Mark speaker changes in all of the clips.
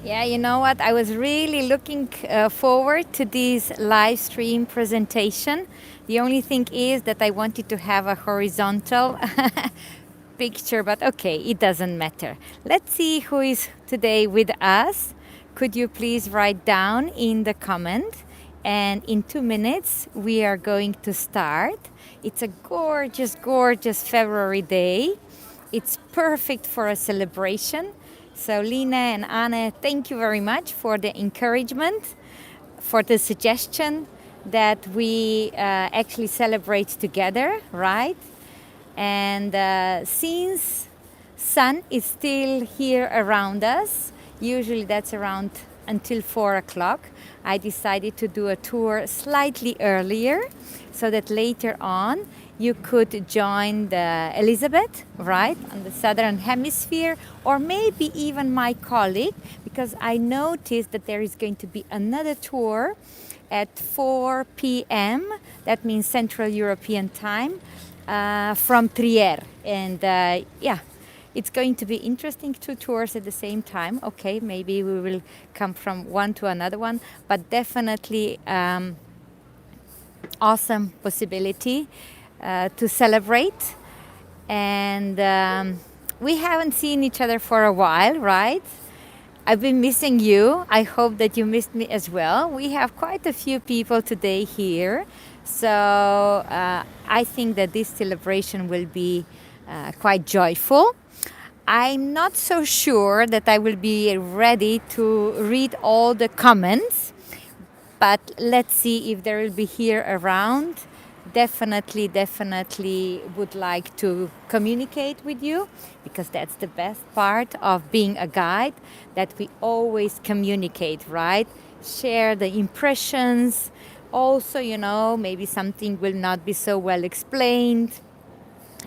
Speaker 1: Yeah, you know what? I was really looking forward to this live stream presentation. The only thing is that I wanted to have a horizontal picture, but okay, it doesn't matter. Let's see who is today with us. Could you please write down in the comment? And in 2 minutes, we are going to start. It's a gorgeous, gorgeous February day. It's perfect for a celebration. So Lina and Anne, thank you very much for the encouragement, for the suggestion that we actually celebrate together, right? And since sun is still here around us, usually that's around until 4 o'clock, I decided to do a tour slightly earlier so that later on you could join the Elizabeth, right, on the southern hemisphere, or maybe even my colleague, because I noticed that there is going to be another tour at 4 p.m. That means Central European time from Trier. And yeah, it's going to be interesting, two tours at the same time. Okay, maybe we will come from one to another one, but definitely awesome possibility to celebrate. And we haven't seen each other for a while, right? I've been missing you. I hope that you missed me as well. We have quite a few people today here. So I think that this celebration will be quite joyful. I'm not so sure that I will be ready to read all the comments, but let's see if there will be here around. Definitely would like to communicate with you, because that's the best part of being a guide, that we always communicate, right? Share the impressions. Also, maybe something will not be so well explained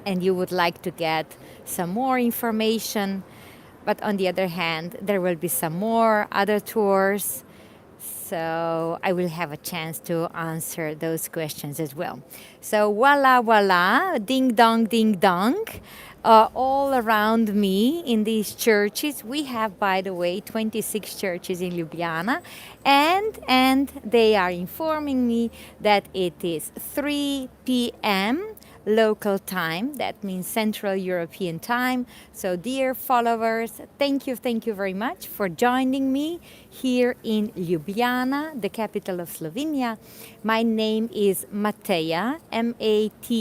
Speaker 1: and you would like to get some more information. But on the other hand, there will be some more other tours, so I will have a chance to answer those questions as well. So voila, voila, ding dong, all around me in these churches. We have, by the way, 26 churches in Ljubljana, and they are informing me that it is 3 p.m. local time. That means Central European time. So dear followers, thank you very much for joining me here in Ljubljana, the capital of Slovenia. My name is Mateja, Mateja.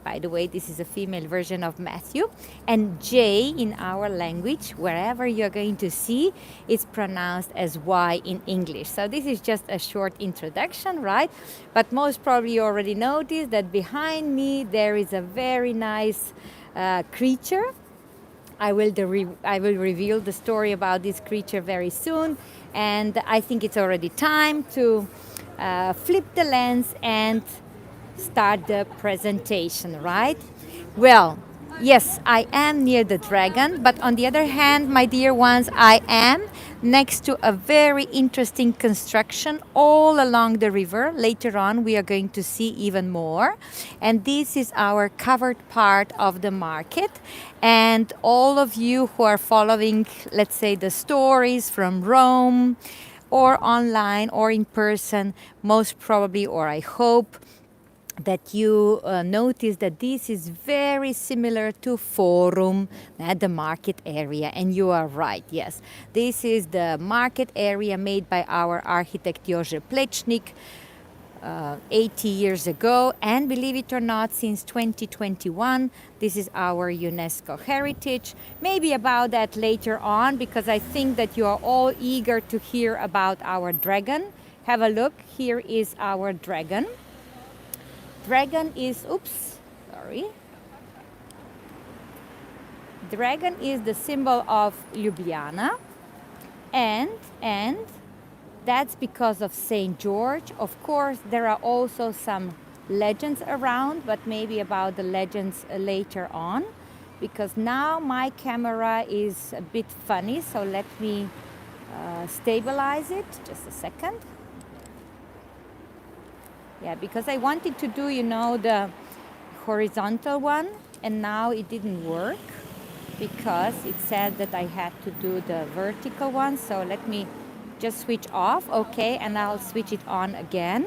Speaker 1: By the way, this is a female version of Matthew. And J in our language, wherever you're going to see, is pronounced as Y in English. So this is just a short introduction, right? But most probably you already noticed that behind me there is a very nice creature. I will reveal the story about this creature very soon. And I think it's already time to flip the lens and start the presentation, right? Well, yes, I am near the dragon, but on the other hand, my dear ones, I am next to a very interesting construction all along the river. Later on, we are going to see even more. And this is our covered part of the market. And all of you who are following, let's say, the stories from Rome, or online or in person, most probably, or I hope, that you notice that this is very similar to Forum, the market area. And you are right, yes. This is the market area made by our architect Jože Plečnik 80 years ago. And believe it or not, since 2021, this is our UNESCO heritage. Maybe about that later on, because I think that you are all eager to hear about our dragon. Have a look. Here is our dragon. Dragon is, Dragon is the symbol of Ljubljana, and that's because of Saint George. Of course, there are also some legends around, but maybe about the legends later on, because now my camera is a bit funny, so let me stabilize it. Just a second. Yeah, because I wanted to do, the horizontal one, and now it didn't work. because it said that I had to do the vertical one. So let me just switch off, okay, and I'll switch it on again.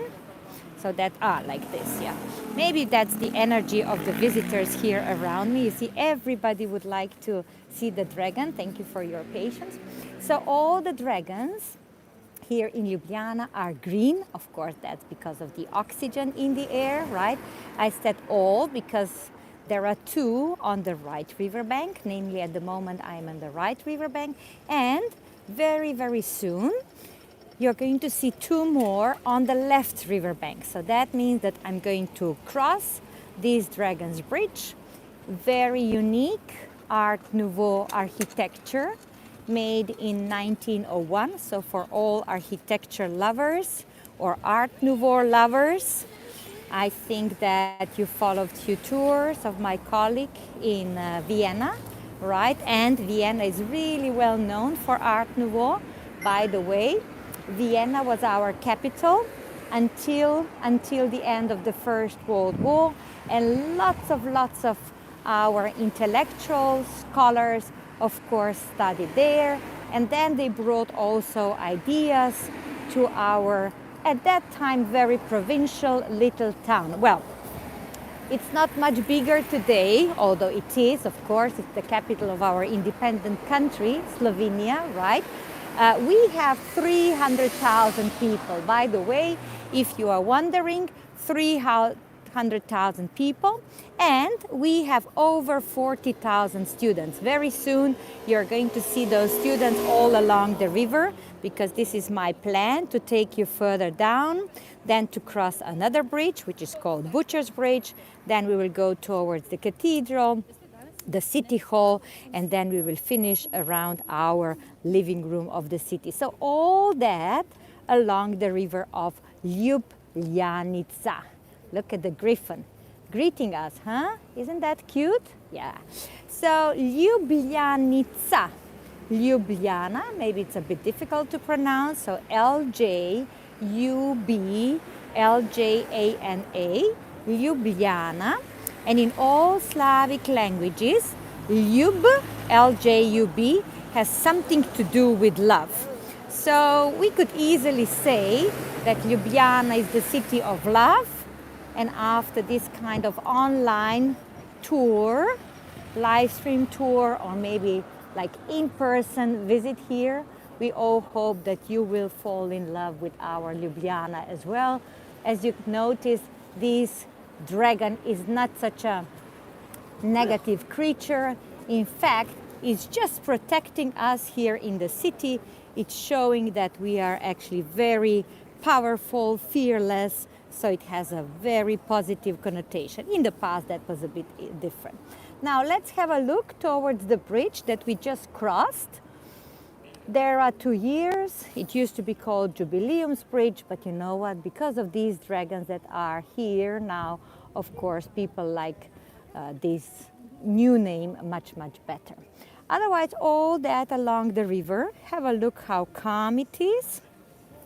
Speaker 1: So that, like this, yeah. Maybe that's the energy of the visitors here around me. You see, everybody would like to see the dragon. Thank you for your patience. So all the dragons here in Ljubljana are green. Of course, that's because of the oxygen in the air, right? I said all because there are two on the right riverbank. Namely, at the moment, I'm on the right riverbank. And very, very soon, you're going to see two more on the left riverbank. So that means that I'm going to cross this Dragon's Bridge. Very unique Art Nouveau architecture made in 1901. So for all architecture lovers or Art Nouveau lovers, I think that you followed few tours of my colleague in Vienna, right? And Vienna is really well known for Art Nouveau. By the way, Vienna was our capital until the end of the First World War, and lots of our intellectuals, scholars, of course, studied there. And then they brought also ideas to our, at that time, very provincial little town. Well, it's not much bigger today, although it is, of course, it's the capital of our independent country, Slovenia, right? We have 300,000 people. By the way, if you are wondering, 300,000 people, and we have over 40,000 students. Very soon you're going to see those students all along the river, because this is my plan to take you further down, then to cross another bridge, which is called Butcher's Bridge. Then we will go towards the cathedral, the city hall, and then we will finish around our living room of the city. So all that along the river of Ljubljanica. Look at the griffin greeting us, huh? Isn't that cute? Yeah. So Ljubljanica, Ljubljana, maybe it's a bit difficult to pronounce, so L-J-U-B-L-J-A-N-A, Ljubljana. And in all Slavic languages, Ljub, L-J-U-B, has something to do with love. So we could easily say that Ljubljana is the city of love. And after this kind of online tour, live stream tour, or maybe like in-person visit here, we all hope that you will fall in love with our Ljubljana as well. As you notice, this dragon is not such a negative creature. In fact, it's just protecting us here in the city. It's showing that we are actually very powerful, fearless, so it has a very positive connotation. In the past, that was a bit different. Now, let's have a look towards the bridge that we just crossed. There are 2 years. It used to be called Jubileum's Bridge, but you know what? Because of these dragons that are here now, of course, people like this new name much, much better. Otherwise, all that along the river, have a look how calm it is.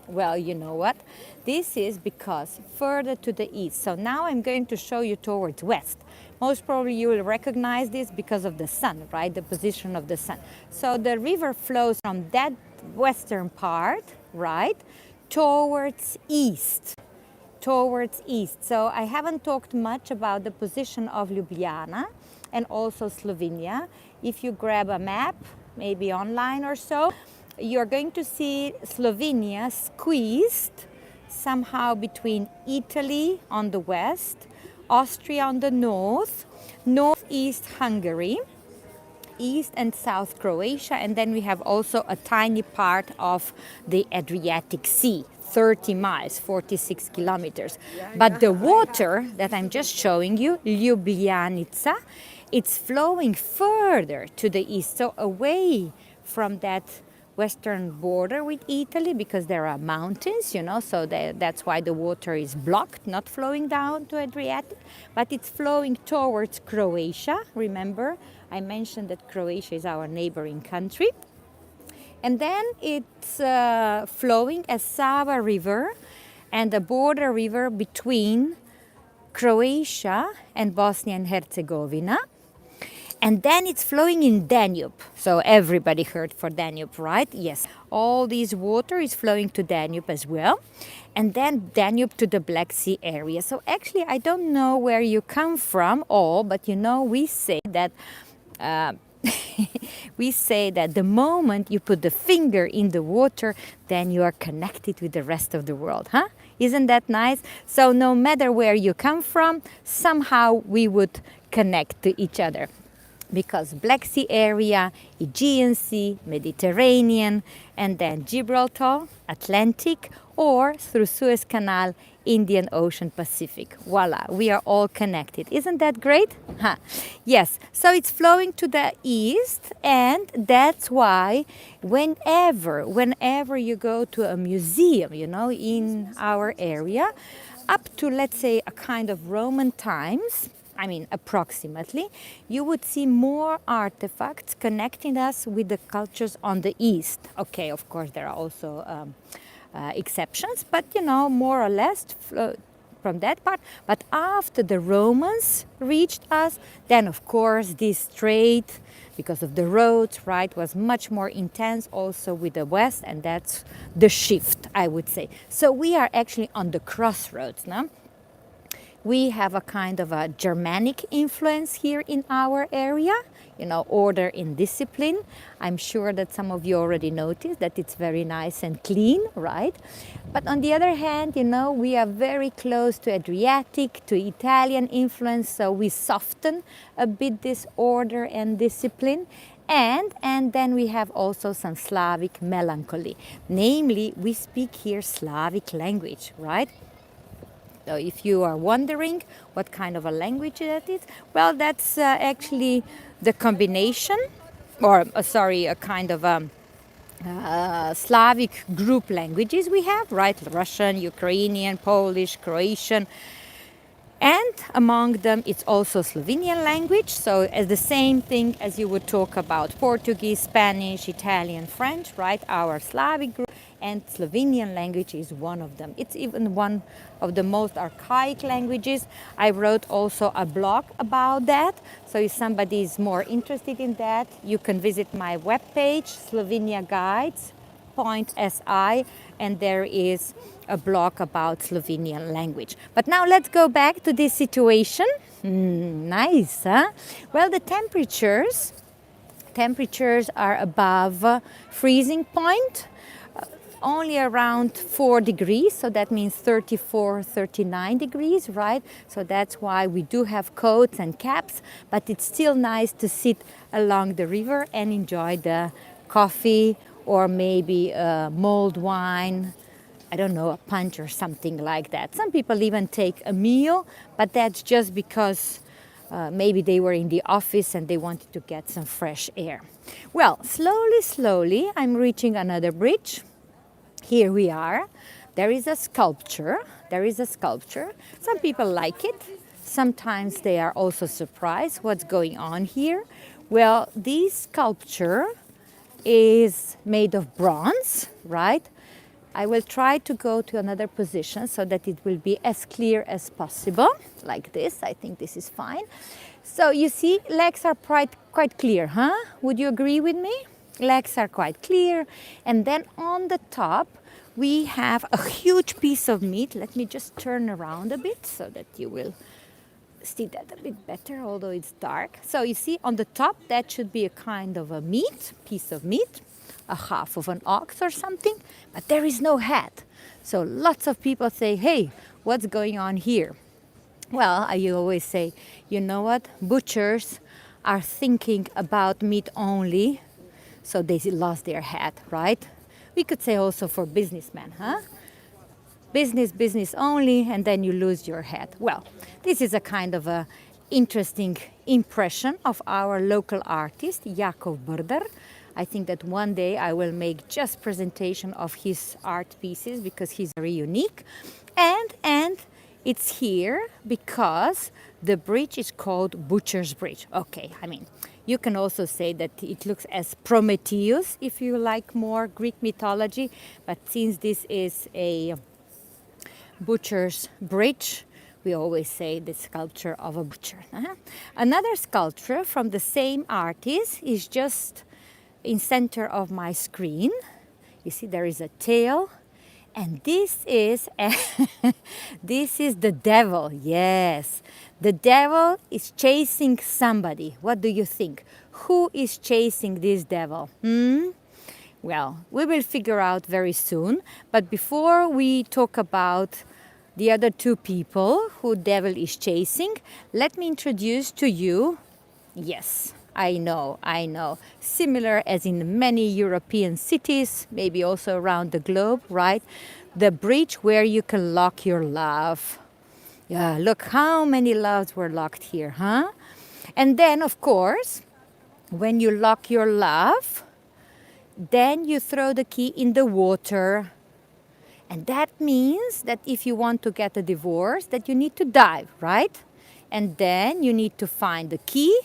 Speaker 1: Well, you know what? This is because further to the east. So now I'm going to show you towards west. Most probably you will recognize this because of the sun, right? The position of the sun. So the river flows from that western part, right, towards east. Towards east. So I haven't talked much about the position of Ljubljana and also Slovenia. If you grab a map, maybe online or so, you're going to see Slovenia squeezed somehow between Italy on the west, Austria on the north, northeast Hungary, east and south Croatia, and then we have also a tiny part of the Adriatic Sea, 30 miles, 46 kilometers. But the water that I'm just showing you, Ljubljanica, it's flowing further to the east, so away from that western border with Italy, because there are mountains, you know, so that's why the water is blocked, not flowing down to Adriatic, but it's flowing towards Croatia. Remember, I mentioned that Croatia is our neighboring country. And then it's flowing as Sava River and the border river between Croatia and Bosnia and Herzegovina. And then it's flowing in Danube. So everybody heard for Danube, right? Yes. All this water is flowing to Danube as well. And then Danube to the Black Sea area. So actually, I don't know where you come from all, but you know, we say that we say that the moment you put the finger in the water, then you are connected with the rest of the world, huh? Isn't that nice? So no matter where you come from, somehow we would connect to each other. Because Black Sea area, Aegean Sea, Mediterranean, and then Gibraltar, Atlantic, or through Suez Canal, Indian Ocean, Pacific. Voila, we are all connected. Isn't that great? Huh. Yes, so it's flowing to the east, and that's why whenever you go to a museum, you know, in our area, up to, let's say, a kind of Roman times, I mean, approximately, you would see more artifacts connecting us with the cultures on the east. Okay, of course, there are also exceptions, but you know, more or less from that part. But after the Romans reached us, then of course this trade, because of the roads, right, was much more intense also with the west, and that's the shift, I would say. So we are actually on the crossroads now. We have a kind of a Germanic influence here in our area, you know, order in discipline. I'm sure that some of you already noticed that it's very nice and clean, right? But on the other hand, you know, we are very close to Adriatic, to Italian influence, so we soften a bit this order and discipline. And then we have also some Slavic melancholy. Namely, we speak here Slavic language, right? So if you are wondering what kind of a language that is, well, that's actually the combination, or a kind of Slavic group languages we have, right? Russian, Ukrainian, Polish, Croatian. And among them, it's also Slovenian language. So as the same thing as you would talk about Portuguese, Spanish, Italian, French, right? Our Slavic group. And Slovenian language is one of them. It's even one of the most archaic languages. I wrote also a blog about that. So if somebody is more interested in that, you can visit my webpage, Slovenia Guides, .si, and there is a blog about Slovenian language. But now let's go back to this situation. Nice, huh? Well, the temperatures are above freezing point. Only around 4 degrees, so that means 34, 39 degrees, right? So that's why we do have coats and caps, but it's still nice to sit along the river and enjoy the coffee or maybe mulled wine, I don't know, a punch or something like that. Some people even take a meal, but that's just because maybe they were in the office and they wanted to get some fresh air. Well, slowly, I'm reaching another bridge. Here we are. There is a sculpture. Some people like it. Sometimes they are also surprised what's going on here. Well, this sculpture is made of bronze, right? I will try to go to another position so that it will be as clear as possible, like this. I think this is fine. So you see, legs are quite clear, huh? Would you agree with me? Legs are quite clear. And then on the top, we have a huge piece of meat. Let me just turn around a bit so that you will see that a bit better, although it's dark. So you see on the top, that should be a kind of a piece of meat, a half of an ox or something, but there is no head. So lots of people say, hey, what's going on here? Well, I always say, you know what? Butchers are thinking about meat only, so they lost their head, right? We could say also for businessmen, huh? Business only, and then you lose your head. Well, this is a kind of a interesting impression of our local artist, Jakov Brder. I think that one day I will make just presentation of his art pieces because he's very unique. And it's here because the bridge is called Butcher's Bridge. Okay, I mean, you can also say that it looks as Prometheus if you like more Greek mythology. But since this is a butcher's bridge, We always say the sculpture of a butcher. Another sculpture from the same artist is just in center of my screen. You see there is a tail, and this is this is the devil. Yes, the devil is chasing somebody. What do you think? Who is chasing this devil? Well, we will figure out very soon. But before we talk about the other two people who devil is chasing, let me introduce to you, yes, I know, similar as in many European cities, maybe also around the globe, right? The bridge where you can lock your love. Yeah, look how many loves were locked here, huh? And then, of course, when you lock your love, then you throw the key in the water. And that means that if you want to get a divorce, that you need to dive, right? And then you need to find the key,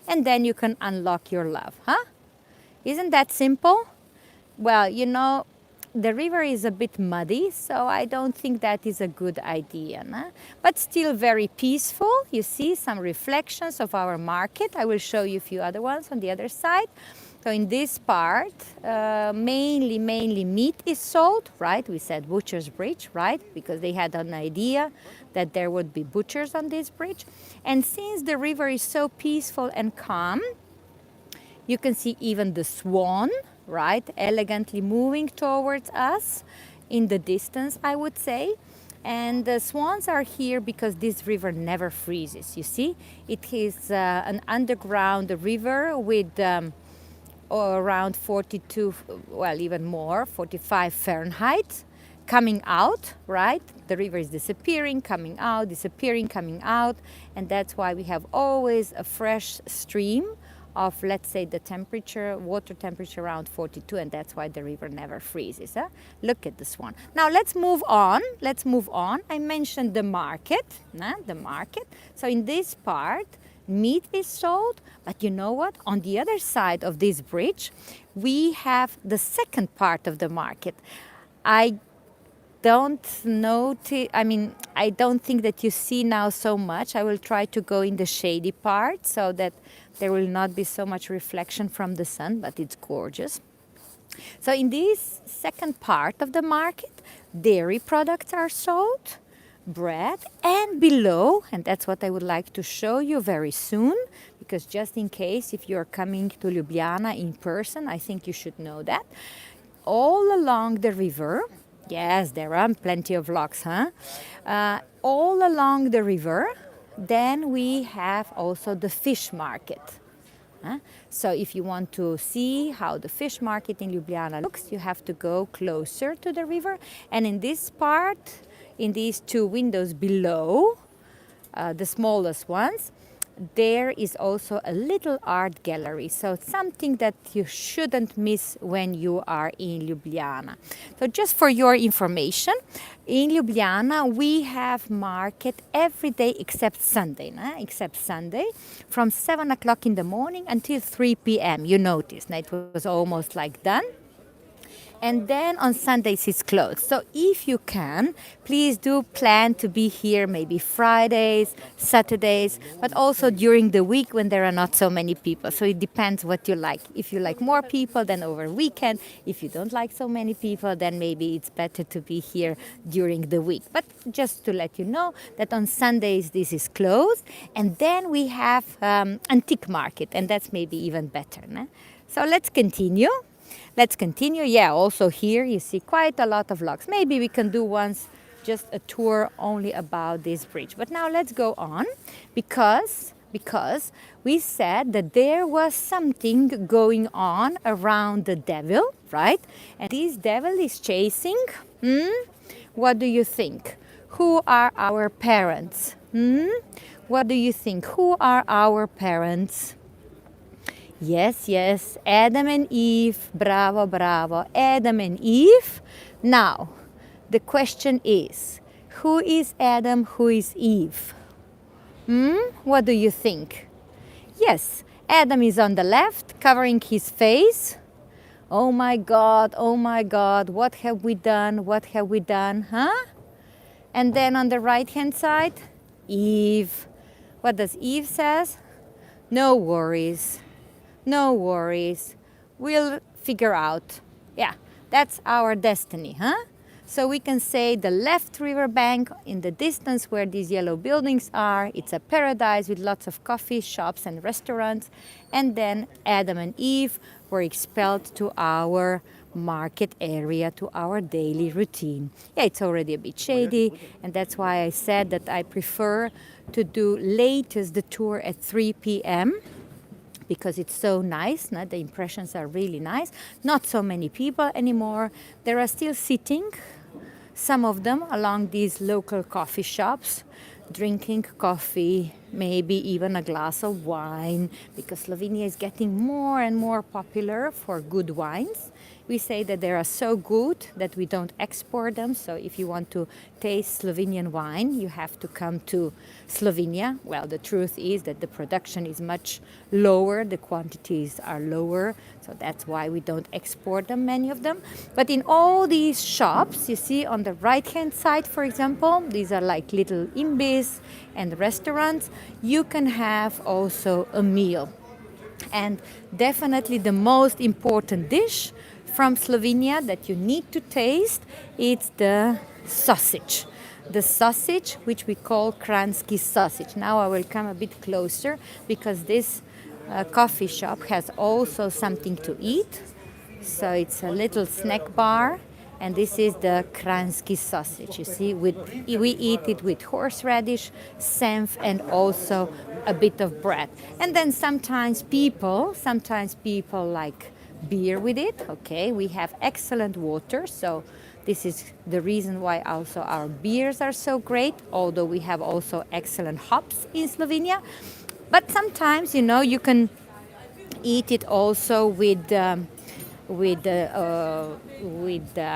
Speaker 1: and then you can unlock your love, huh? Isn't that simple? Well, you know, the river is a bit muddy, so I don't think that is a good idea, no? But still very peaceful. You see some reflections of our market. I will show you a few other ones on the other side. So in this part, mainly meat is sold, right? We said butcher's bridge, right? Because they had an idea that there would be butchers on this bridge. And since the river is so peaceful and calm, you can see even the swan, right? Elegantly moving towards us in the distance, I would say. And the swans are here because this river never freezes, you see? It is an underground river with around 42, well, even more, 45 Fahrenheit, coming out, right? The river is disappearing, coming out, disappearing, coming out, and that's why we have always a fresh stream of, let's say, the temperature, water temperature around 42, and that's why the river never freezes. Huh? Look at this one. Now let's move on. I mentioned the market, the market. So in this part, meat is sold, but you know what? On the other side of this bridge, we have the second part of the market. I don't think that you see now so much. I will try to go in the shady part so that there will not be so much reflection from the sun, but it's gorgeous. So in this second part of the market, dairy products are sold, bread, and below, and that's what I would like to show you very soon, because just in case if you're coming to Ljubljana in person, I think you should know that. All along the river, yes, there are plenty of vlogs, huh? All along the river, then we have also the fish market. So if you want to see how the fish market in Ljubljana looks, you have to go closer to the river. And in this part, in these two windows below, the smallest ones, there is also a little art gallery. So something that you shouldn't miss when you are in Ljubljana. So just for your information, in Ljubljana we have market every day except Sunday, from 7 o'clock in the morning until 3 p.m. You notice, it was almost like done. And then on Sundays it's closed. So if you can, please do plan to be here maybe Fridays, Saturdays, but also during the week when there are not so many people. So it depends what you like. If you like more people, then over weekend. If you don't like so many people, then maybe it's better to be here during the week. But just to let you know that on Sundays this is closed. And then we have antique market, and that's maybe even better. So let's continue. Yeah, also here you see quite a lot of vlogs. Maybe we can do once just a tour only about this bridge. But now let's go on because we said that there was something going on around the devil, right? And this devil is chasing, what do you think? Who are our parents? What do you think? Who are our parents? Yes, Adam and Eve. Bravo. Adam and Eve. Now, the question is, who is Adam, who is Eve? What do you think? Yes, Adam is on the left, covering his face. Oh my God, what have we done, huh? And then on the right-hand side, Eve. What does Eve says? No worries. No worries. We'll figure out. Yeah, that's our destiny, huh? So we can say the left riverbank in the distance where these yellow buildings are, it's a paradise with lots of coffee shops and restaurants. And then Adam and Eve were expelled to our market area, to our daily routine. Yeah, it's already a bit shady, and that's why I said that I prefer to do latest the tour at 3 p.m. because it's so nice. No? The impressions are really nice. Not so many people anymore. There are still sitting, some of them, along these local coffee shops, drinking coffee, maybe even a glass of wine, because Slovenia is getting more and more popular for good wines. We say that they are so good that we don't export them. So if you want to taste Slovenian wine, you have to come to Slovenia. Well, the truth is that the production is much lower, the quantities are lower. So that's why we don't export them, many of them. But in all these shops, you see on the right-hand side, for example, these are like little imbis and restaurants. You can have also a meal. And definitely the most important dish from Slovenia that you need to taste, it's the sausage. The sausage, which we call kranjski sausage. Now I will come a bit closer because this coffee shop has also something to eat. So it's a little snack bar, and this is the kranjski sausage. You see, we eat it with horseradish, senf, and also a bit of bread. And then sometimes people like beer with it. Okay, we have excellent water, so this is the reason why also our beers are so great, although we have also excellent hops in Slovenia. But sometimes, you can eat it also with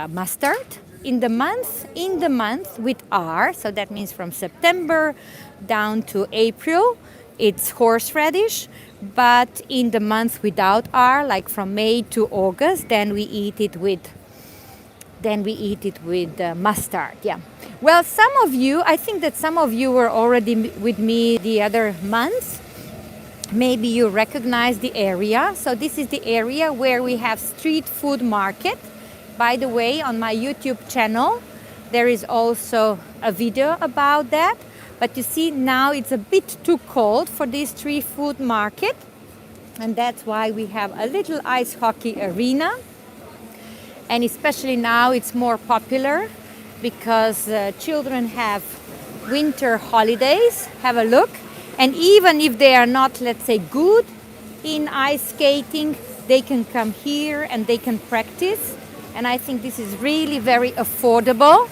Speaker 1: mustard. In the month with R, so that means from September down to April, it's horseradish. But in the month without R, like from May to August, then we eat it with mustard. Yeah. Well, I think that some of you were already with me the other month. Maybe you recognize the area. So this is the area where we have street food market. By the way, on my YouTube channel, there is also a video about that. But you see, now it's a bit too cold for this street food market. And that's why we have a little ice hockey arena. And especially now it's more popular because children have winter holidays. Have a look. And even if they are not, let's say, good in ice skating, they can come here and they can practice. And I think this is really very affordable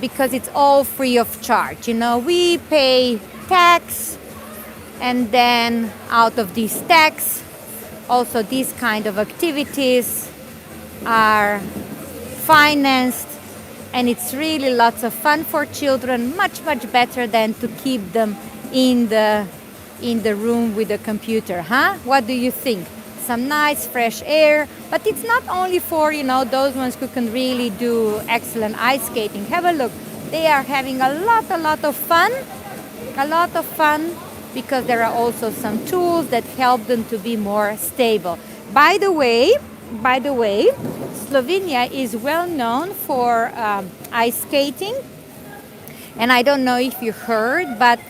Speaker 1: because it's all free of charge. We pay tax, and then out of this tax, also these kind of activities are financed, and it's really lots of fun for children, much better than to keep them in the room with the computer, huh? What do you think? Some nice fresh air, but it's not only for those ones who can really do excellent ice skating. Have a look. They are having a lot of fun, because there are also some tools that help them to be more stable. By the way, Slovenia is well known for ice skating, and I don't know if you heard, but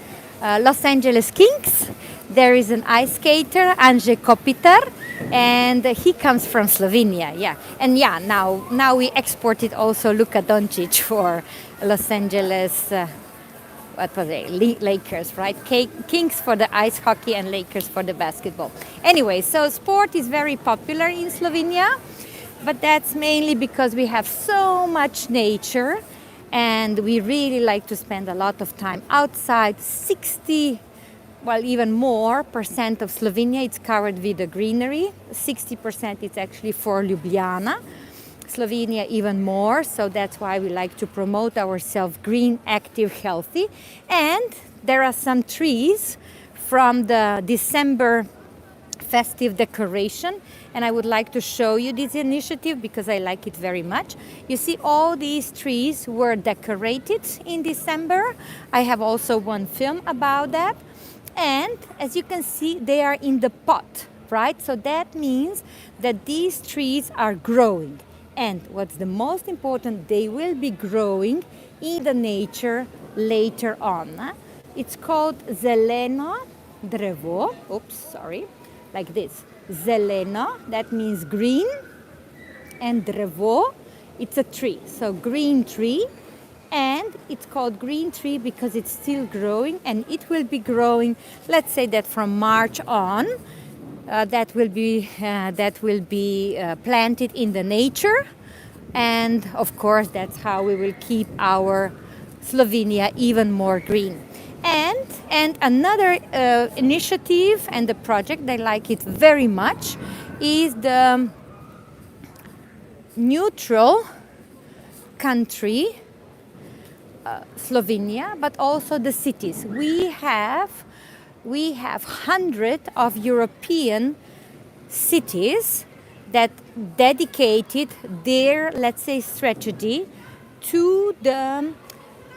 Speaker 1: Los Angeles Kings, there is an ice skater, Anže Kopitar, and he comes from Slovenia. Yeah, and yeah, now we exported also Luka Doncic for Los Angeles. What was it? Lakers, right? Kings for the ice hockey and Lakers for the basketball. Anyway, so sport is very popular in Slovenia, but that's mainly because we have so much nature. And we really like to spend a lot of time outside. 60, well, even more percent of Slovenia, it's covered with the greenery. 60% is actually for Ljubljana. Slovenia even more, so that's why we like to promote ourselves green, active, healthy. And there are some trees from the December festive decoration, and I would like to show you this initiative because I like it very much. You see, all these trees were decorated in December. I have also one film about that, and as you can see, they are in the pot, right? So that means that these trees are growing, and what's the most important, they will be growing in the nature later on. It's called zeleno drevo. Oops, sorry. Like this. Zeleno, that means green, and drevo, it's a tree. So green tree, and it's called green tree because it's still growing, and it will be growing, let's say that from March on, that will be planted in the nature, and of course that's how we will keep our Slovenia even more green. And another initiative and the project, I like it very much, is the neutral country Slovenia, but also the cities. We have hundreds of European cities that dedicated their, let's say, strategy to the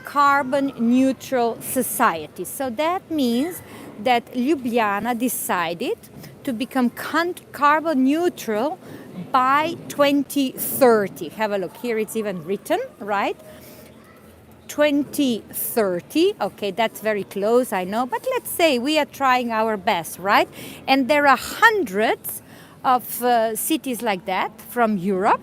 Speaker 1: carbon neutral society. So that means that Ljubljana decided to become carbon neutral by 2030. Have a look here, it's even written, right? 2030. Okay, that's very close, I know, but let's say we are trying our best, right? And there are hundreds of cities like that from Europe.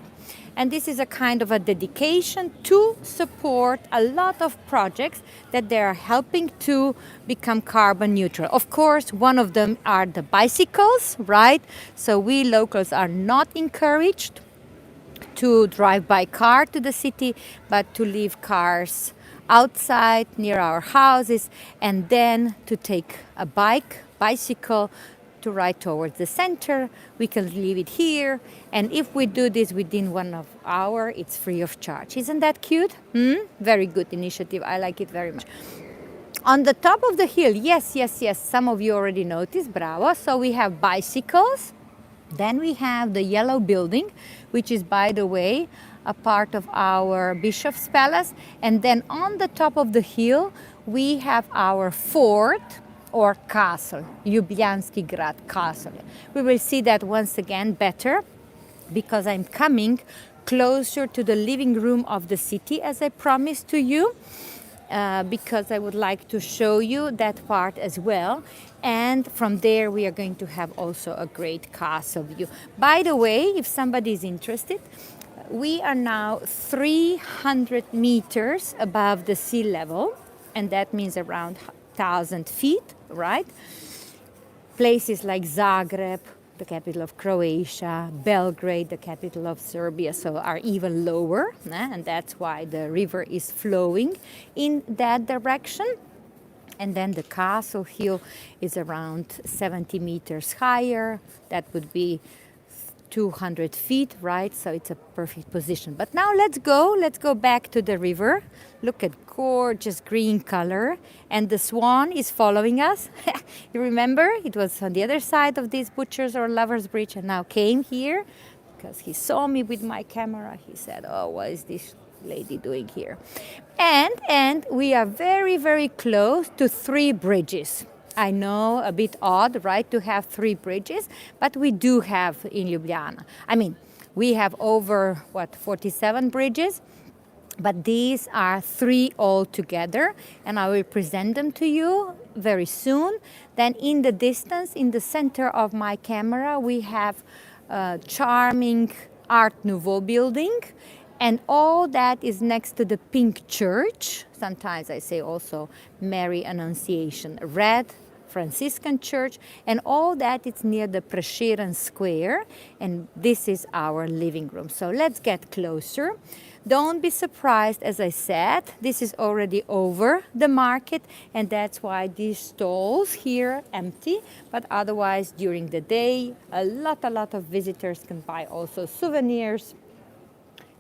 Speaker 1: And this is a kind of a dedication to support a lot of projects that they are helping to become carbon neutral. Of course, one of them are the bicycles, right? So we locals are not encouraged to drive by car to the city, but to leave cars outside near our houses, and then to take a bicycle to ride towards the center. We can leave it here, and if we do this within 1 hour, it's free of charge. Isn't that cute? Very good initiative. I like it very much. On the top of the hill, yes, some of you already noticed, bravo. So we have bicycles. Then we have the yellow building, which is, by the way, a part of our Bishop's Palace. And then on the top of the hill, we have our fort or castle, Ljubljanski grad castle. We will see that once again better because I'm coming closer to the living room of the city, as I promised to you, because I would like to show you that part as well. And from there we are going to have also a great castle view. By the way, if somebody is interested, we are now 300 meters above the sea level, and that means around 1,000 feet, right? Places like Zagreb, the capital of Croatia, Belgrade, the capital of Serbia, so are even lower, and that's why the river is flowing in that direction. And then the castle hill is around 70 meters higher. That would be 200 feet, right? So it's a perfect position. But now let's go back to the river. Look at gorgeous green color. And the swan is following us. You remember? It was on the other side of this Butchers or Lovers Bridge and now came here because he saw me with my camera. He said, oh, what is this lady doing here? And we are very, very close to 3 bridges. I know, a bit odd, right, to have 3 bridges, but we do have in Ljubljana. I mean, we have over, 47 bridges, but these are 3 altogether, and I will present them to you very soon. Then in the distance, in the center of my camera, we have a charming Art Nouveau building, and all that is next to the Pink Church. Sometimes I say also Mary Annunciation, red Franciscan Church, and all that is near the Prešeren Square, and this is our living room. So let's get closer. Don't be surprised, as I said, this is already over the market, and that's why these stalls here empty, but otherwise during the day a lot of visitors can buy also souvenirs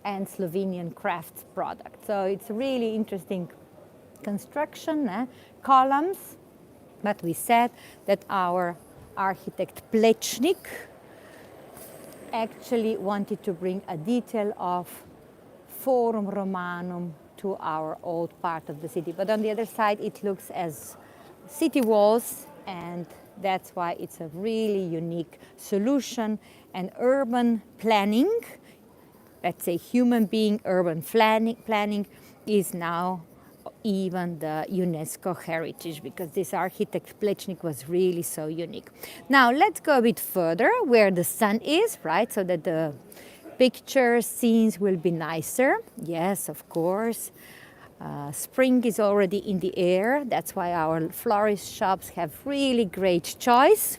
Speaker 1: and Slovenian crafts products. So it's really interesting construction, columns, but we said that our architect Plečnik actually wanted to bring a detail of Forum Romanum to our old part of the city. But on the other side, it looks as city walls, and that's why it's a really unique solution. And urban planning, let's say human being urban planning, is now even the UNESCO heritage, because this architect Plečnik was really so unique. Now let's go a bit further where the sun is, right, so that the picture scenes will be nicer. Yes, of course. Spring is already in the air. That's why our florist shops have really great choice.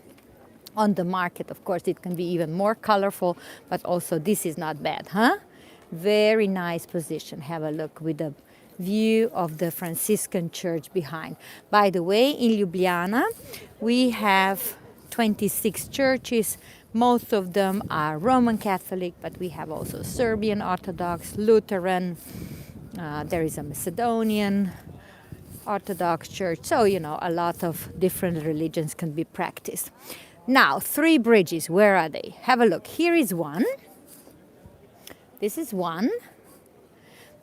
Speaker 1: On the market, of course, it can be even more colorful, but also this is not bad, huh? Very nice position. Have a look with the view of the Franciscan church behind. By the way, in Ljubljana, we have 26 churches. Most of them are Roman Catholic, but we have also Serbian Orthodox, Lutheran, there is a Macedonian Orthodox church. So, you know, a lot of different religions can be practiced. Now, 3 bridges, where are they? Have a look. Here is one. This is one.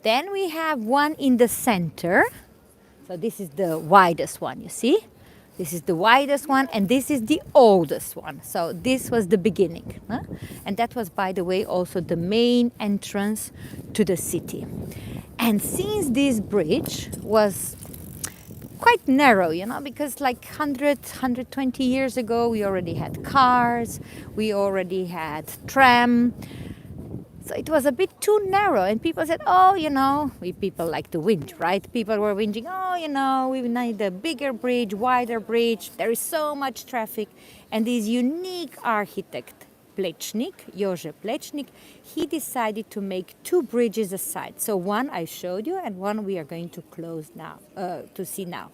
Speaker 1: Then we have one in the center. So this is the widest one, you see? This is the widest one, and this is the oldest one. So this was the beginning. Huh? And that was, by the way, also the main entrance to the city. And since this bridge was quite narrow, you know, because like 120 years ago, we already had cars, we already had tram. So it was a bit too narrow, and people said, oh, you know, people like to whinge, right? People were whinging, oh, you know, we need a bigger bridge, wider bridge, there is so much traffic. And this unique architect, Plečnik, Jože Plečnik, he decided to make 2 bridges aside. So one I showed you, and one we are going to close now, to see now.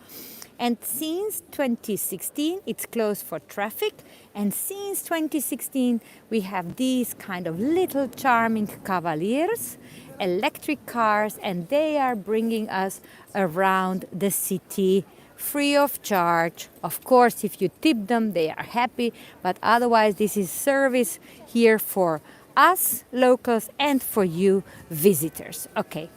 Speaker 1: And since 2016, it's closed for traffic. And since 2016, we have these kind of little charming cavaliers, electric cars, and they are bringing us around the city free of charge. Of course, if you tip them, they are happy, but otherwise this is service here for us locals and for you visitors. Okay.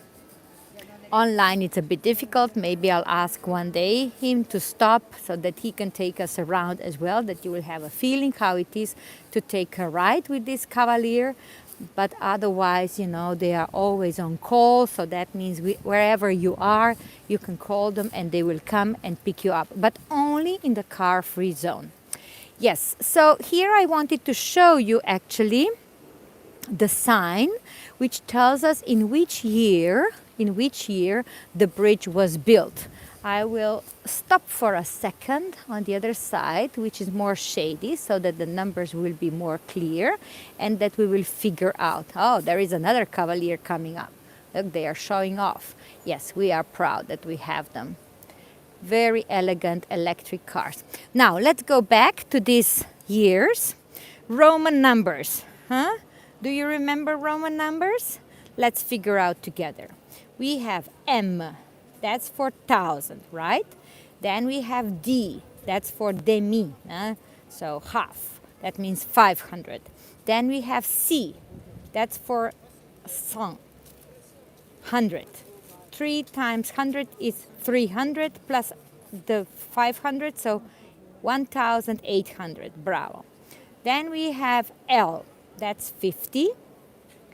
Speaker 1: Online it's a bit difficult. Maybe I'll ask one day him to stop so that he can take us around as well, that you will have a feeling how it is to take a ride with this cavalier. But otherwise, you know, they are always on call, so that means wherever you are, you can call them and they will come and pick you up, but only in the car-free zone. Yes, so here I wanted to show you actually the sign which tells us in which year the bridge was built. I will stop for a second on the other side, which is more shady, so that the numbers will be more clear and that we will figure out. Oh, there is another cavalier coming up. Look, they are showing off. Yes, we are proud that we have them. Very elegant electric cars. Now, let's go back to these years. Roman numbers. Huh? Do you remember Roman numbers? Let's figure out together. We have M. That's for 1,000, right? Then we have D. That's for demi, so half. That means 500. Then we have C. That's for 100. 3 times 100 is 300 plus the 500, so 1,800. Bravo. Then we have L. That's 50.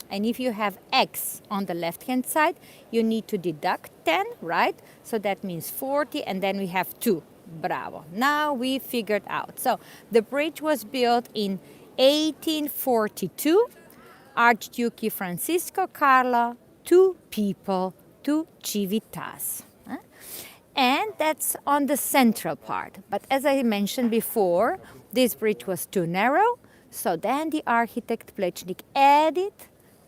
Speaker 1: And if you have X on the left-hand side, you need to deduct 10, right? So that means 40, and then we have 2. Bravo. Now we figured out. So the bridge was built in 1842. Archduke Francisco Carlo, 2 people, 2 civitas. And that's on the central part. But as I mentioned before, this bridge was too narrow. So then the architect Plečnik added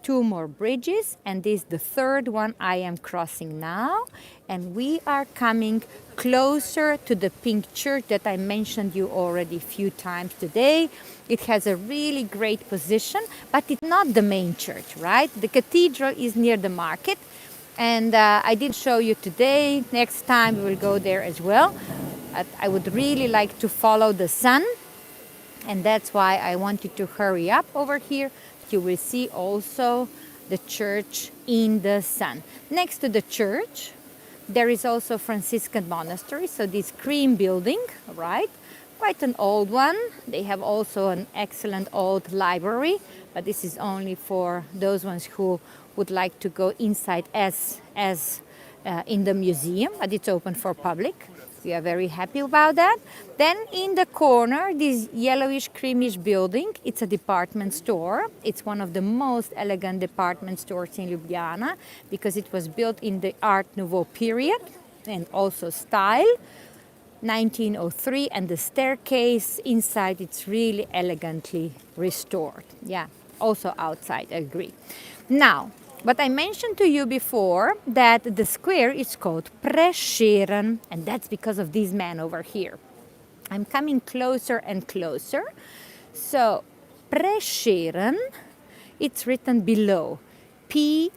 Speaker 1: 2 more bridges, and this is the 3rd one I am crossing now, and we are coming closer to the pink church that I mentioned you already a few times today. It has a really great position, but it's not the main church, right? The cathedral is near the market, and I did show you today. Next time we will go there as well. I would really like to follow the sun And that's why I want you to hurry up over here. You will see also the church in the sun. Next to the church, there is also Franciscan monastery, so this cream building, right? Quite an old one. They have also an excellent old library, but this is only for those ones who would like to go inside as in the museum, but it's open for public. We are very happy about that. Then in the corner, this yellowish creamish building, it's a department store. It's one of the most elegant department stores in Ljubljana because it was built in the Art Nouveau period and also style. 1903, and the staircase inside, it's really elegantly restored. Yeah, also outside, I agree. Now, but I mentioned to you before that the square is called Prešeren, and that's because of this man over here. I'm coming closer and closer. So, Prešeren, it's written below. P-R-E-S-E-R-E-N.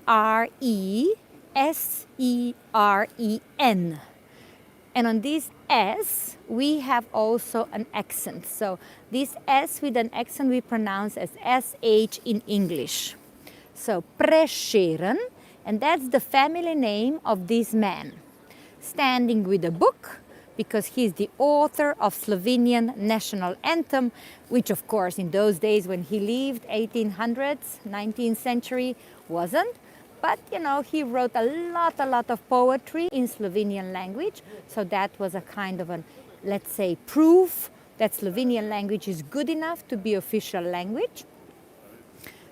Speaker 1: And on this S, we have also an accent. So this S with an accent we pronounce as SH in English. So Prešeren, and that's the family name of this man. Standing with a book, because he's the author of Slovenian national anthem, which of course in those days when he lived, 1800s, 19th century, wasn't. But, you know, he wrote a lot of poetry in Slovenian language. So that was a kind of a, let's say, proof that Slovenian language is good enough to be official language.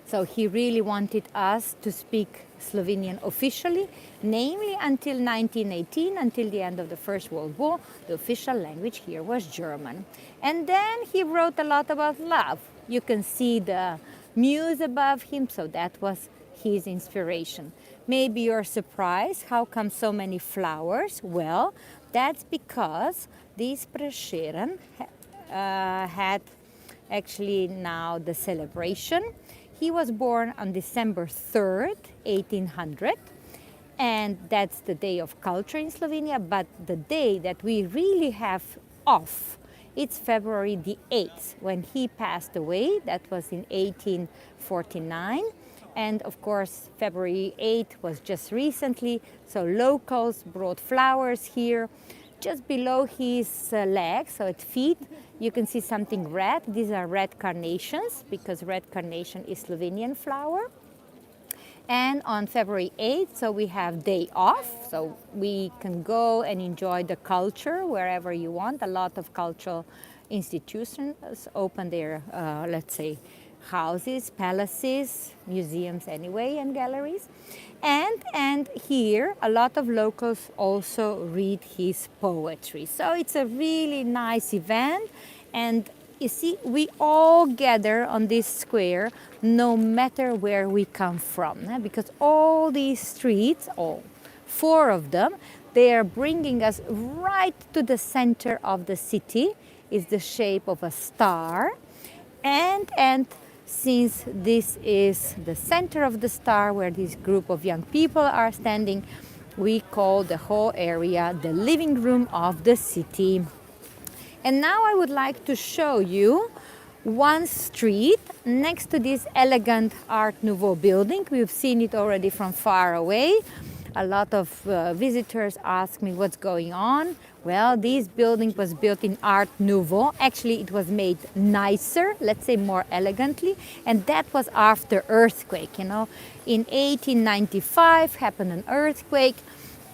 Speaker 1: So he really wanted us to speak Slovenian officially, namely until 1918, until the end of the First World War. The official language here was German. And then he wrote a lot about love. You can see the muse above him, so that was his inspiration. Maybe you're surprised, how come so many flowers? Well, that's because this Prešeren had actually now the celebration. He was born on December 3rd, 1800, and that's the day of culture in Slovenia, but the day that we really have off, it's February the 8th, when he passed away. That was in 1849. And of course, February 8th was just recently, so locals brought flowers here. Just below his legs, so at feet, you can see something red. These are red carnations, because red carnation is Slovenian flower. And on February 8th, so we have day off, so we can go and enjoy the culture wherever you want. A lot of cultural institutions open their, let's say, houses, palaces, museums anyway, and galleries. And here a lot of locals also read his poetry. So it's a really nice event, and you see, we all gather on this square no matter where we come from, because all these streets, all 4 of them, they are bringing us right to the center of the city. It's the shape of a star, and since this is the center of the star where this group of young people are standing, we call the whole area the living room of the city. And now I would like to show you one street next to this elegant Art Nouveau building. We've seen it already from far away. A lot of visitors ask me what's going on. Well, this building was built in Art Nouveau. Actually, it was made nicer, let's say more elegantly, and that was after earthquake, you know. In 1895 happened an earthquake,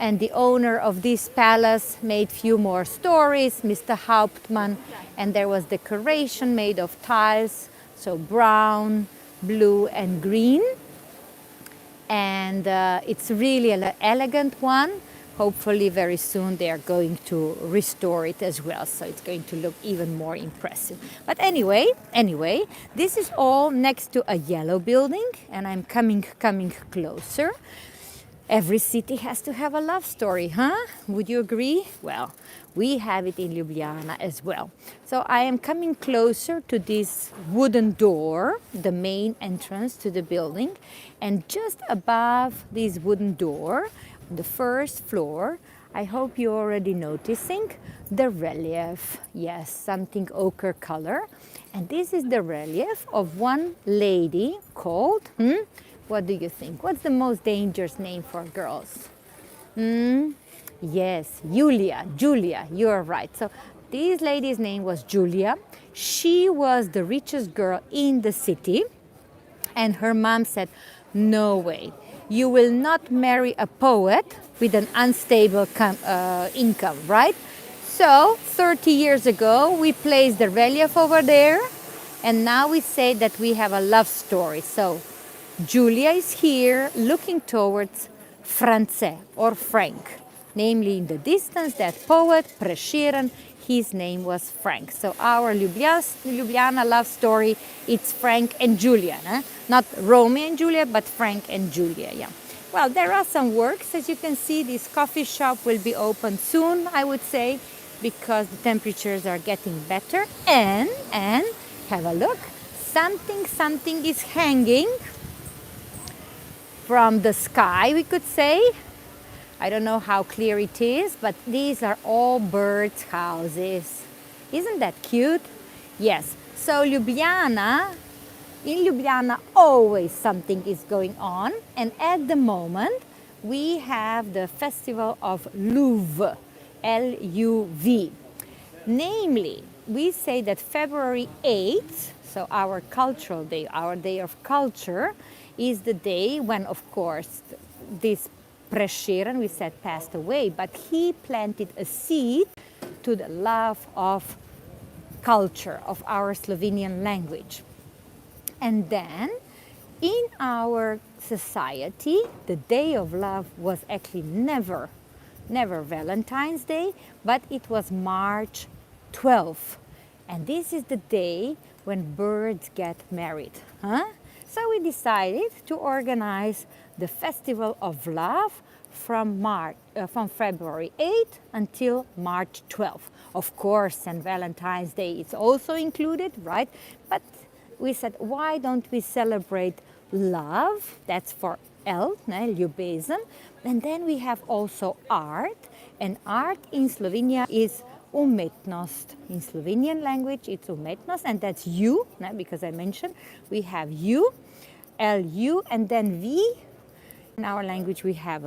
Speaker 1: and the owner of this palace made few more stories, Mr. Hauptmann, and there was decoration made of tiles, so brown, blue, and green. And it's really an elegant one. Hopefully very soon they are going to restore it as well, so it's going to look even more impressive. But anyway, this is all next to a yellow building, and I'm coming closer. Every city has to have a love story, huh? Would you agree? Well, we have it in Ljubljana as well. So I am coming closer to this wooden door, the main entrance to the building, and just above this wooden door, on the first floor, I hope you're already noticing the relief. Yes, something ochre color. And this is the relief of one lady called, what do you think? What's the most dangerous name for girls? Yes, Julia, you're right. So this lady's name was Julia. She was the richest girl in the city. And her mom said, no way, you will not marry a poet with an unstable income, right? So 30 years ago, we placed the relief over there. And now we say that we have a love story. So Julia is here looking towards France or Frank. Namely, in the distance, that poet, Prešeren, his name was Frank. So our Ljubljana love story, it's Frank and Julia. Not Romeo and Julia, but Frank and Julia, yeah. Well, there are some works. As you can see, this coffee shop will be open soon, I would say, because the temperatures are getting better. And have a look, something is hanging from the sky, we could say. I don't know how clear it is, but these are all birds' houses. Isn't that cute? Yes. So Ljubljana, in Ljubljana always something is going on. And at the moment, we have the festival of Luv, L-U-V. Namely, we say that February 8th, so our cultural day, our day of culture, is the day when, of course, this Prešeren, we said, passed away, but he planted a seed to the love of culture, of our Slovenian language. And then, in our society, the day of love was actually never Valentine's Day, but it was March 12th. And this is the day when birds get married. So we decided to organize the Festival of Love from February 8th until March 12th. Of course, and Valentine's Day is also included, right? But we said, why don't we celebrate love? That's for L, ljubezen. And then we have also art. And art in Slovenia is umetnost. In Slovenian language, it's umetnost, and that's U, because I mentioned we have U, L-U, and then V. In our language, we have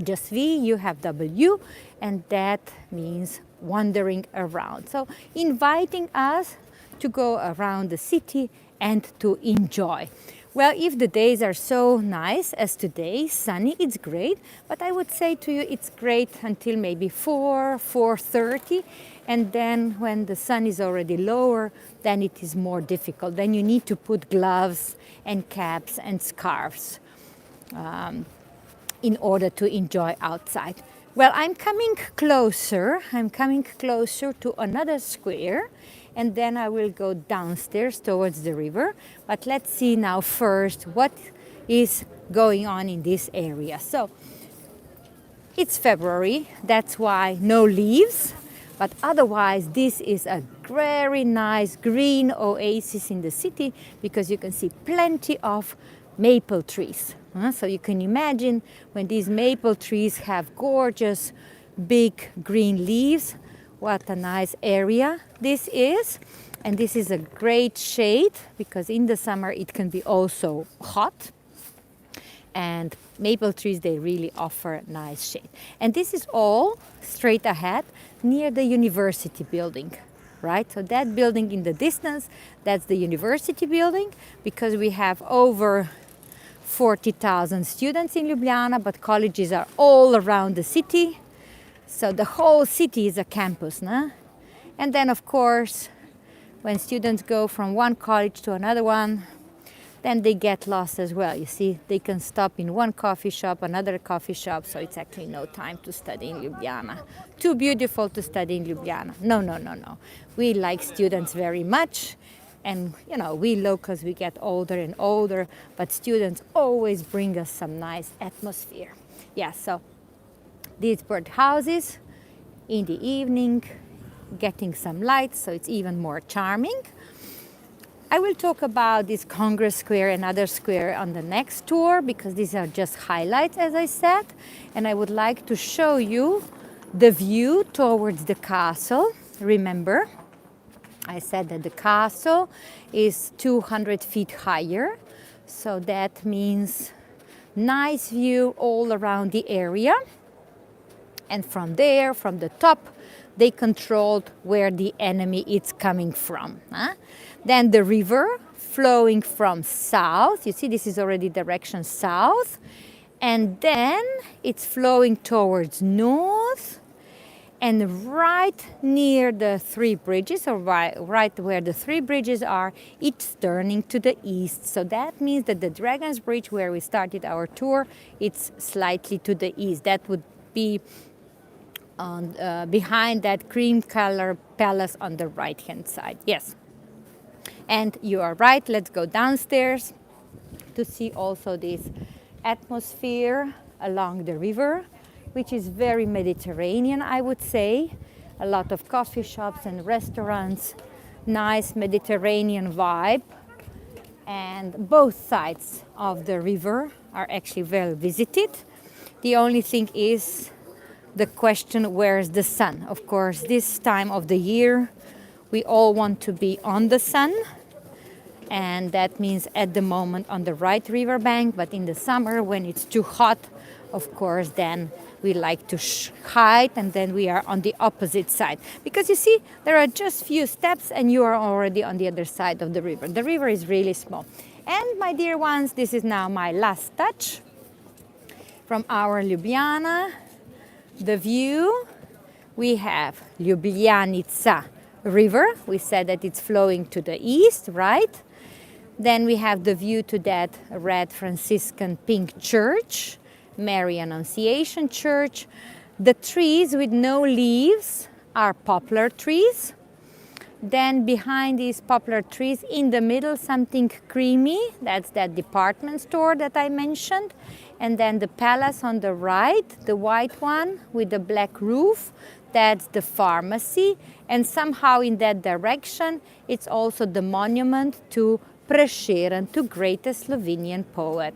Speaker 1: just V, you have W, and that means wandering around. So inviting us to go around the city and to enjoy. Well, if the days are so nice as today, sunny, it's great. But I would say to you, it's great until maybe 4:30. And then when the sun is already lower, then it is more difficult. Then you need to put gloves and caps and scarves in order to enjoy outside. Well, I'm coming closer to another square, and then I will go downstairs towards the river. But let's see now first what is going on in this area. So it's February, that's why no leaves, but otherwise this is a very nice green oasis in the city, because you can see plenty of maple trees. So you can imagine when these maple trees have gorgeous big green leaves, what a nice area this is. And this is a great shade, because in the summer it can be also hot. And maple trees, they really offer nice shade. And this is all straight ahead near the university building, right? So that building in the distance, that's the university building, because we have over 40,000 students in Ljubljana, but colleges are all around the city. So the whole city is a campus, And then, of course, when students go from one college to another one, then they get lost as well. You see, they can stop in one coffee shop, another coffee shop, so it's actually no time to study in Ljubljana. Too beautiful to study in Ljubljana. No. We like students very much. And, we locals, we get older and older, but students always bring us some nice atmosphere. Yeah, so these bird houses in the evening, getting some light, so it's even more charming. I will talk about this Congress Square and other square on the next tour because these are just highlights, as I said. And I would like to show you the view towards the castle. Remember, I said that the castle is 200 feet higher. So that means nice view all around the area. And from there, from the top, they controlled where the enemy is coming from. Then the river flowing from south. You see, this is already direction south. And then it's flowing towards north. And right near the three bridges, or right where the three bridges are, it's turning to the east. So that means that the Dragon's Bridge, where we started our tour, it's slightly to the east. That would be on, behind that cream color palace on the right hand side. Yes. And you are right, let's go downstairs to see also this atmosphere along the river, which is very Mediterranean, I would say. A lot of coffee shops and restaurants, nice Mediterranean vibe. And both sides of the river are actually well visited. The only thing is the question, where's the sun? Of course, this time of the year, we all want to be on the sun. And that means at the moment on the right riverbank, but in the summer when it's too hot, of course, then we like to hide, and then we are on the opposite side. Because you see, there are just few steps and you are already on the other side of the river. The river is really small. And my dear ones, this is now my last touch from our Ljubljana. The view, we have Ljubljanica river. We said that it's flowing to the east, right? Then we have the view to that red Franciscan pink church, Mary Annunciation Church. The trees with no leaves are poplar trees. Then behind these poplar trees, in the middle, something creamy. That's that department store that I mentioned. And then the palace on the right, the white one with the black roof, that's the pharmacy. And somehow in that direction, it's also the monument to Prešeren, to greatest Slovenian poet.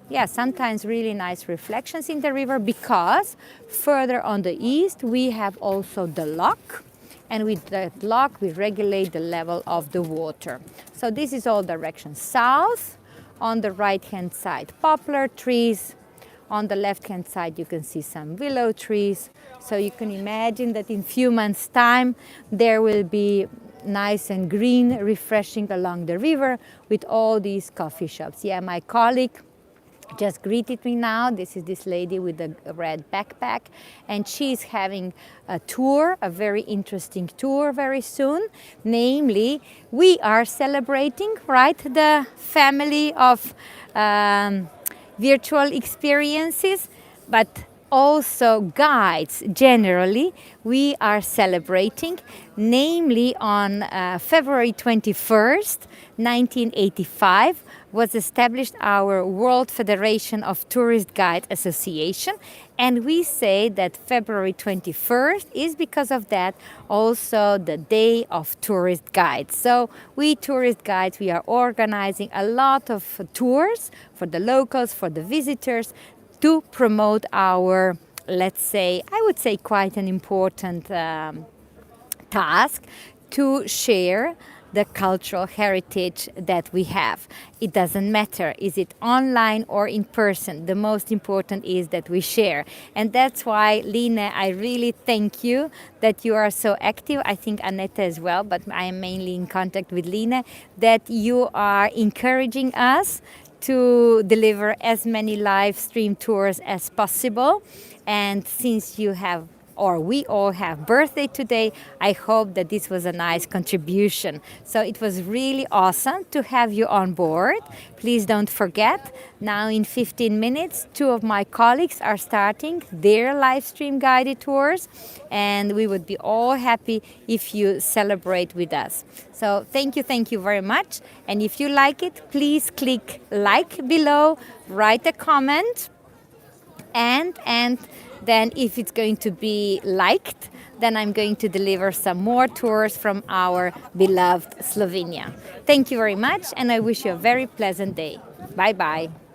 Speaker 1: Yeah, sometimes really nice reflections in the river, because further on the east, we have also the lock. And with that lock, we regulate the level of the water. So this is all direction south. On the right-hand side, poplar trees. On the left-hand side, you can see some willow trees. So you can imagine that in few months' time, there will be nice and green, refreshing along the river with all these coffee shops. Yeah, my colleague just greeted me now. This is this lady with a red backpack, and she's having a tour, a very interesting tour very soon. Namely, we are celebrating, right, the family of virtual experiences, but also guides generally. We are celebrating, namely on February 21st, 1985, was established our World Federation of Tourist Guide Association, and we say that February 21st is because of that also the day of tourist guides. So we tourist guides, we are organizing a lot of tours for the locals, for the visitors, to promote our, let's say, I would say quite an important task, to share the cultural heritage that we have. It doesn't matter, is it online or in person? The most important is that we share. And that's why, Line, I really thank you that you are so active. I think Annette as well, but I am mainly in contact with Line, that you are encouraging us to deliver as many live stream tours as possible. And since you have, or we all have birthday today, I hope that this was a nice contribution. So it was really awesome to have you on board. Please don't forget, now in 15 minutes, 2 of my colleagues are starting their live stream guided tours, and we would be all happy if you celebrate with us. So thank you very much. And if you like it, please click like below, write a comment, and then if it's going to be liked, then I'm going to deliver some more tours from our beloved Slovenia. Thank you very much, and I wish you a very pleasant day. Bye bye.